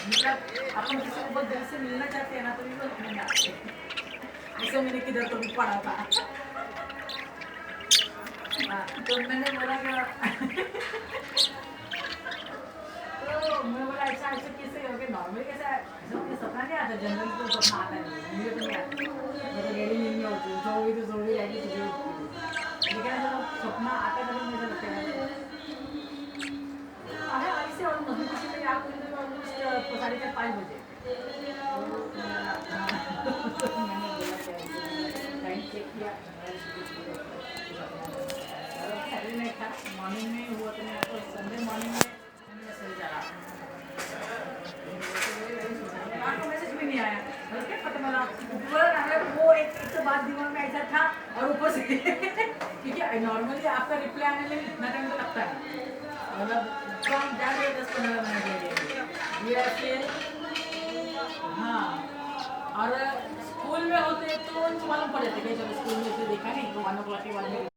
मतलब अपन किसी को बहुत दिल से मिलना चाहते हैं ना तो भी बहुत नहीं आते। ऐसे मैंने किधर तो भी पढ़ा था। हाँ, तो मैंने बोला कि तो मैं बोला ऐसा ऐसे कैसे हो गया नॉर्मली कैसे ऐसा मुझे सपना नहीं आता जनरल को सपना आता है मुझे तो नहीं आता मेरे डेली नींद नहीं होती सोई तो सोई रहेगी सुबह उठती लेकिन ऐसा सपना आता है तभी मुझे लगता है हाँ ऐसे और मम्मी किसी ने आप मुझे ऑलमोस्ट 4:30-5 बजे मैंने बोला क्या टाइम चेक किया सैटरडे नाइट था मॉर्निंग में हुआ तो मैं तो संडे मॉर्निंग में मैंने सही जा रहा आपको मैसेज भी नहीं आया बस क्या पता मला ऊपर हमें वो एक तो बात दिमाग में ऐसा था और ऊपर से क्योंकि नॉर्मली आपका रिप्लाई आने में इतना टाइम तो लगता है मतलब कम ज़्यादा 10-15 मिनट लगे ये फिर हाँ और स्कूल में होते तो उनको मालूम पड़ जाते कि चलो स्कूल में से देखा नहीं तो 1 o'clock के बाद में